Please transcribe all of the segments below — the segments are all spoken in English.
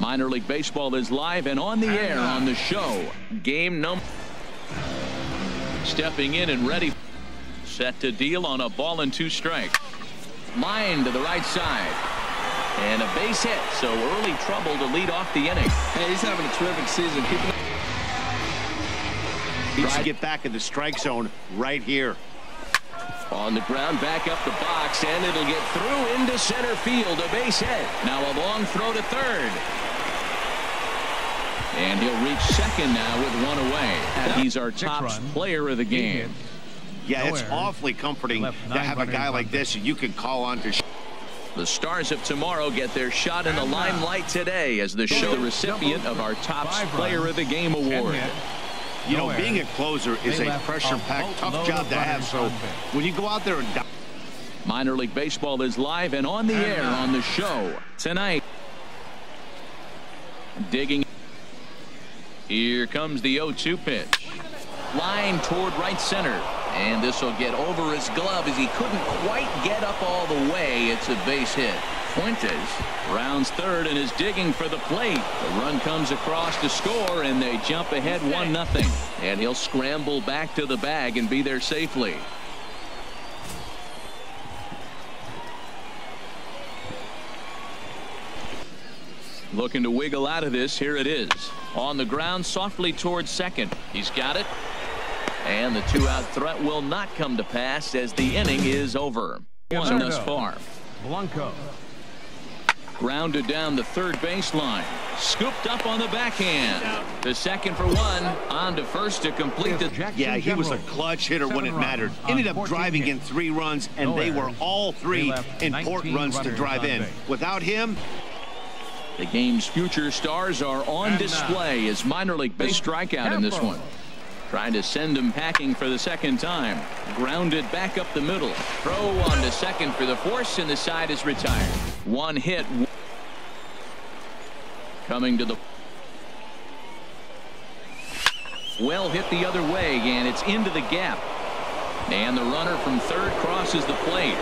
Minor League Baseball is live and on the air on the show. Game number. Stepping in and ready. Set to deal on a ball and 2 strikes. Line to the right side. And a base hit. So early trouble to lead off the inning. Hey, he's having a terrific season. He needs to get back in the strike zone right here. On the ground, back up the box, and it'll get through into center field. A base hit. Now a long throw to third. And he'll reach second now with 1 away. He's our top player of the game. Yeah, it's awfully comforting to have a guy like this you can call on to. The Stars of tomorrow get their shot in the limelight today as the show the recipient of our top player of the game award. You know, being a closer is a pressure-packed, tough job to have. So when you go out there and Minor League Baseball is live and on the air on the show tonight. Digging. Here comes the 0-2 pitch. Line toward right center. And this will get over his glove as he couldn't quite get up all the way. It's a base hit. Fuentes rounds third and is digging for the plate. The run comes across to score, and they jump ahead 1-0. And he'll scramble back to the bag and be there safely. Looking to wiggle out of this. Here it is. On the ground softly towards second. He's got it. And the 2-out threat will not come to pass as the inning is over. One thus far. Blanco. Grounded down the third baseline. Scooped up on the backhand. The second for 1. On to first to complete the. Yeah, he was a clutch hitter when it mattered. Ended up driving in 3 runs, and they were all 3 important runs to drive in. Without him. The game's future stars are on display as minor league base strikeout in this one. Trying to send him packing for the second time. Grounded back up the middle. Throw on to second for the force, and the side is retired. 1 hit. Coming to the. Well hit the other way, and it's into the gap. And the runner from third crosses the plate.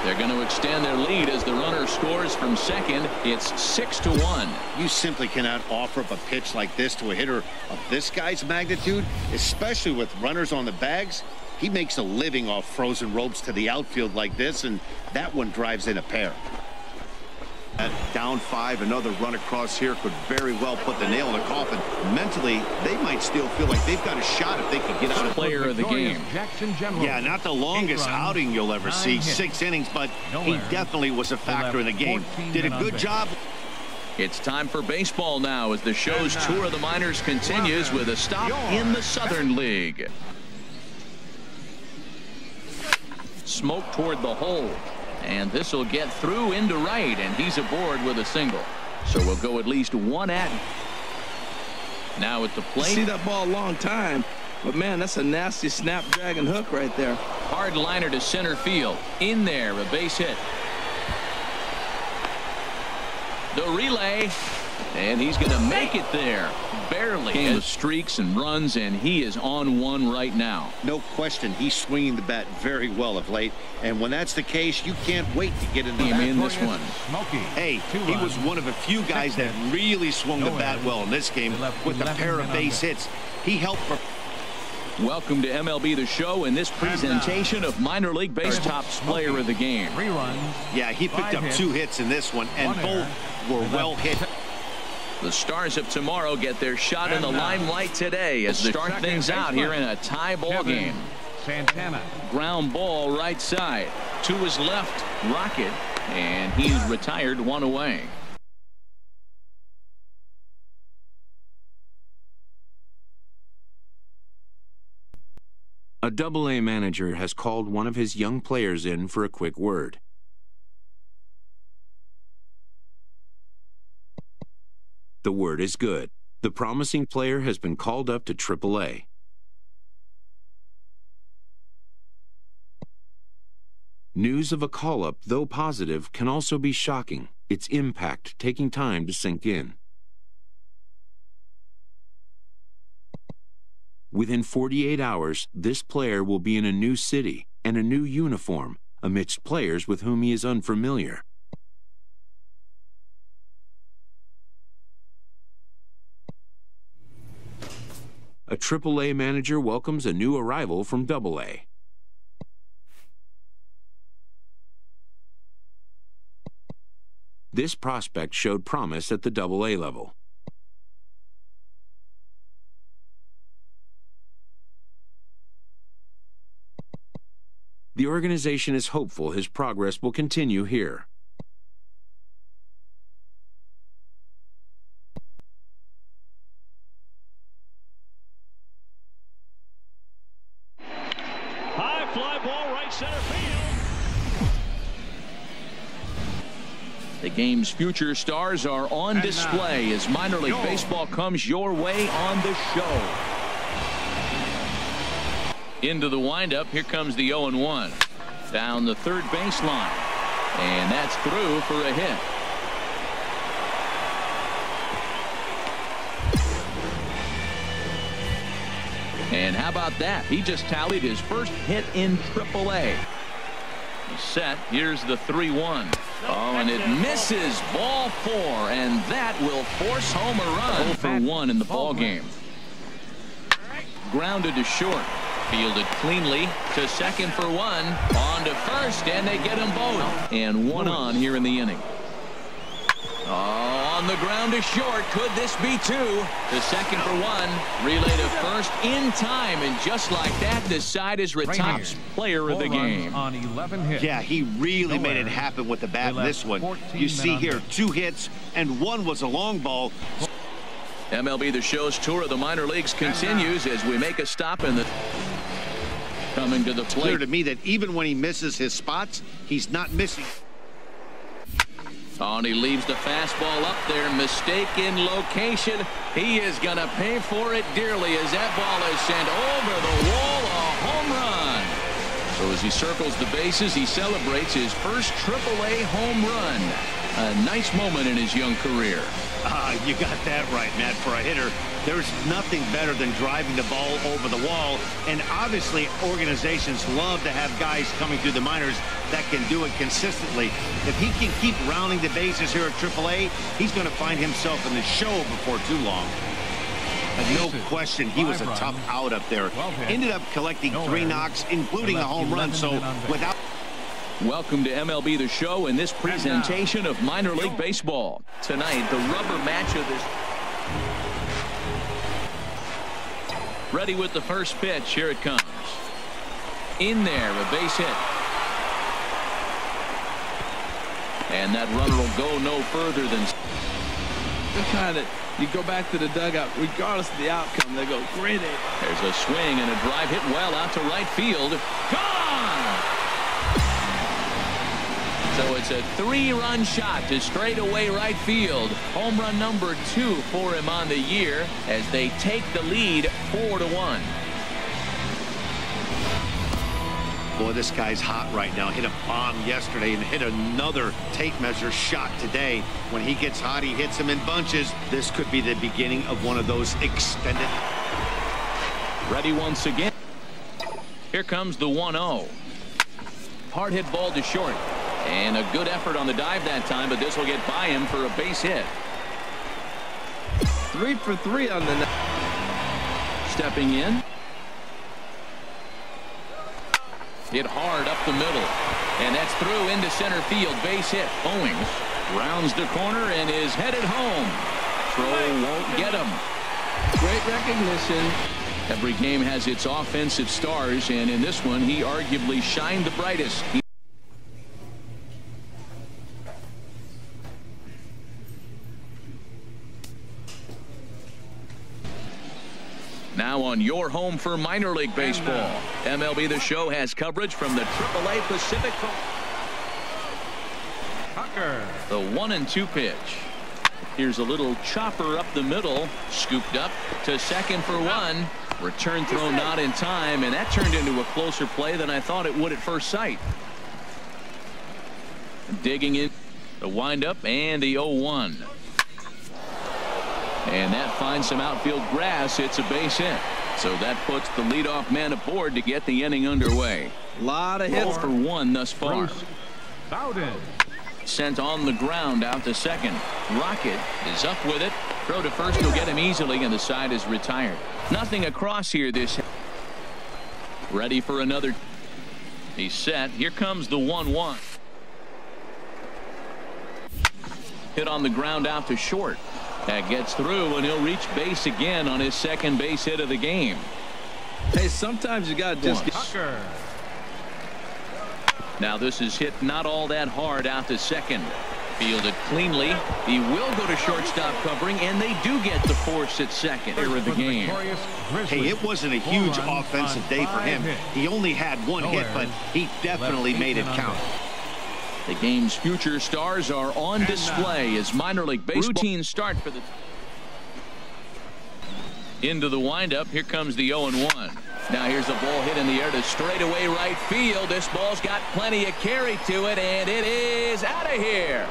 They're going to extend their lead as the runner scores from second. It's 6-1. You simply cannot offer up a pitch like this to a hitter of this guy's magnitude, especially with runners on the bags. He makes a living off frozen ropes to the outfield like this, and that one drives in a pair. At down 5, another run across here could very well put the nail in the coffin. Mentally, they might still feel like they've got a shot if they can get out of player of the game. Yeah, not the longest outing you'll ever see, 6 innings, but he definitely was a factor in the game. Did a good job. It's time for baseball now as the show's tour of the minors continues with a stop in the Southern League. Smoke toward the hole. And this will get through into right, and he's aboard with a single. So we'll go at least 1 at. Now at the plate. See that ball a long time, but man, that's a nasty snapdragon hook right there. Hard liner to center field. In there, a base hit. The relay, and he's going to make it there. Barely. Game of streaks and runs, and he is on one right now. No question, he's swinging the bat very well of late, and when that's the case, you can't wait to get in this one. Hey, he was one of a few guys that really swung the bat well in this game with a pair of base hits. He helped for. Welcome to MLB The Show in this presentation of minor league base tops player of the game. Yeah, he picked up 2 hits in this one, and both were well hit. The Stars of tomorrow get their shot in the limelight today as they start things out here in a tie ball game. Santana. Ground ball right side. To his left, Rocket, and he's retired 1 away. A AA manager has called one of his young players in for a quick word. The word is good. The promising player has been called up to AAA. News of a call-up, though positive, can also be shocking, its impact taking time to sink in. Within 48 hours, this player will be in a new city and a new uniform amidst players with whom he is unfamiliar. A AAA manager welcomes a new arrival from AA. This prospect showed promise at the AA level. The organization is hopeful his progress will continue here. High fly ball, right center field. The game's future stars are on display as minor league baseball comes your way on the show. Into the windup, here comes the 0-1. Down the third baseline. And that's through for a hit. And how about that? He just tallied his first hit in AAA. He's set. Here's the 3-1. Oh, and it misses. Ball 4, and that will force home a run. 0 for 1 in the ball game. Grounded to short. Fielded cleanly to second for 1. On to first, and they get them both. And 1 on here in the inning. Oh, on the ground to short. Could this be 2? To second for 1. Relay to first in time, and just like that, the side is retired. Player of the game. On 11 hits. Yeah, he really made it happen with the bat in this one. You see here 2 hits, and 1 was a long ball. MLB The Show's tour of the minor leagues continues as we make a stop in the coming to the plate. Clear to me that even when he misses his spots, he's not missing. Oh, and he leaves the fastball up there. Mistaken location. He is going to pay for it dearly as that ball is sent over the wall. A home run. So as he circles the bases, he celebrates his first AAA home run. A nice moment in his young career. You got that right, Matt. For a hitter, there's nothing better than driving the ball over the wall. And obviously, organizations love to have guys coming through the minors that can do it consistently. If he can keep rounding the bases here at AAA, he's going to find himself in the show before too long. And no question, he was a tough out up there. Ended up collecting 3 knocks, including a home run. So without... Welcome to MLB The Show and this presentation of minor league baseball. Tonight, the rubber match of this. Ready with the first pitch. Here it comes. In there, a base hit. And that runner will go no further than... You go back to the dugout, regardless of the outcome, they go gritty. There's a swing and a drive hit well out to right field. Gone! So it's a 3-run shot to straightaway right field. Home run number 2 for him on the year as they take the lead 4-1. Boy, this guy's hot right now. Hit a bomb yesterday and hit another tape measure shot today. When he gets hot, he hits them in bunches. This could be the beginning of one of those extended. Ready once again. Here comes the 1-0. Hard hit ball to short. And a good effort on the dive that time, but this will get by him for a base hit. 3 for 3 on the night. Stepping in. Hit hard up the middle. And that's through into center field. Base hit. Owings rounds the corner and is headed home. Throw won't get him. Great recognition. Every game has its offensive stars, and in this one, he arguably shined the brightest. Now on your home for minor league baseball, MLB The Show has coverage from the AAA Pacific. The 1-2 pitch. Here's a little chopper up the middle, scooped up to second for 1. Return throw not in time, and that turned into a closer play than I thought it would at first sight. Digging in the windup and the 0-1. And that finds some outfield grass. It's a base hit. So that puts the leadoff man aboard to get the inning underway. A lot of hits for 1 thus far. Bowden. Sent on the ground out to second. Rocket is up with it. Throw to first will get him easily, and the side is retired. Nothing across here. This ready for another. He's set. Here comes the 1-1. Hit on the ground out to short. That gets through, and he'll reach base again on his second base hit of the game. Hey, sometimes you got to just get... Now this is hit not all that hard out to second. Fielded cleanly. He will go to shortstop covering, and they do get the force at second here of the game. Hey, it wasn't a huge offensive day for him. He only had one hit, but he definitely made it count. The game's future stars are on display as minor league baseball routine start for the into the windup. Here comes the 0-1. Now here's a ball hit in the air to straightaway right field. This ball's got plenty of carry to it, and it is out of here.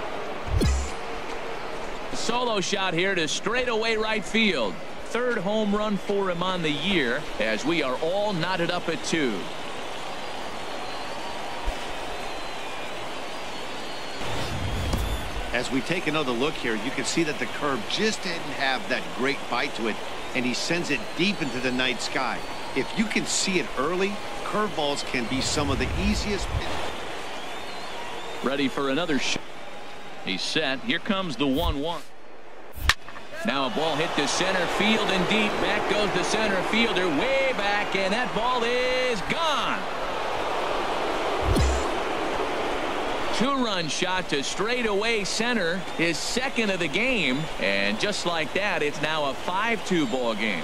A solo shot here to straightaway right field. Third home run for him on the year, as we are all knotted up at 2. As we take another look here, you can see that the curve just didn't have that great bite to it, and he sends it deep into the night sky. If you can see it early, curveballs can be some of the easiest. Ready for another shot. He's set. Here comes the 1-1. Now a ball hit to center field and deep. Back goes the center fielder way back, and that ball is gone. 2-run shot to straightaway center, his second of the game, and just like that, it's now a 5-2 ball game.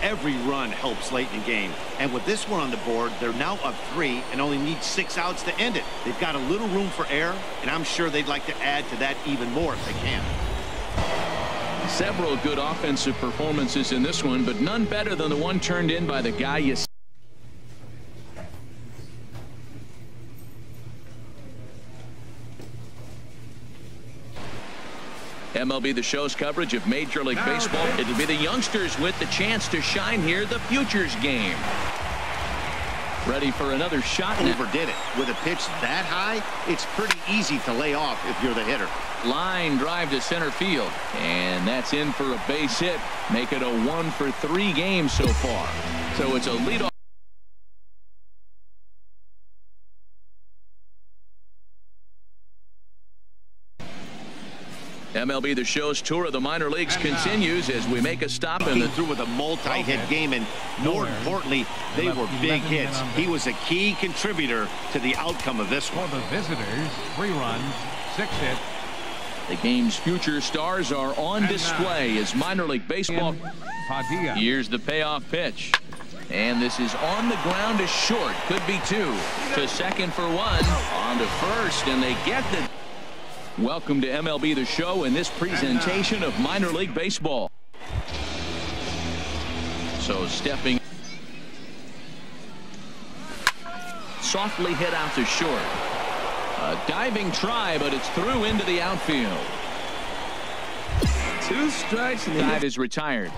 Every run helps late in the game, and with this one on the board, they're now up 3 and only need 6 outs to end it. They've got a little room for error, and I'm sure they'd like to add to that even more if they can. Several good offensive performances in this one, but none better than the one turned in by the guy you see. MLB The Show's coverage of Major League Baseball. It'll be the youngsters with the chance to shine here, the futures game. Ready for another shot. Overdid it. With a pitch that high, it's pretty easy to lay off if you're the hitter. Line drive to center field, and that's in for a base hit. Make it a 1-for-3 game so far. So it's a leadoff. MLB The Show's tour of the minor leagues continues as we make a stop in the through with a multi-hit game, and more importantly, they were big hits. He was a key contributor to the outcome of this one. For the visitors, 3 runs, 6 hits. The game's future stars are on display as minor league baseball. Here's the payoff pitch. And this is on the ground to short. Could be 2. To second for 1. On to first, and they get the... Welcome to MLB The Show in this presentation of minor league baseball. So stepping. Softly hit out to short. A diving try, but it's through into the outfield. 2 strikes and the side is retired.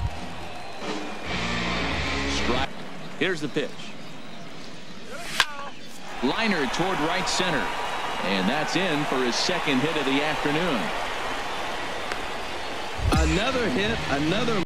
Strike. Here's the pitch. Liner toward right center. And that's in for his second hit of the afternoon. Another hit, another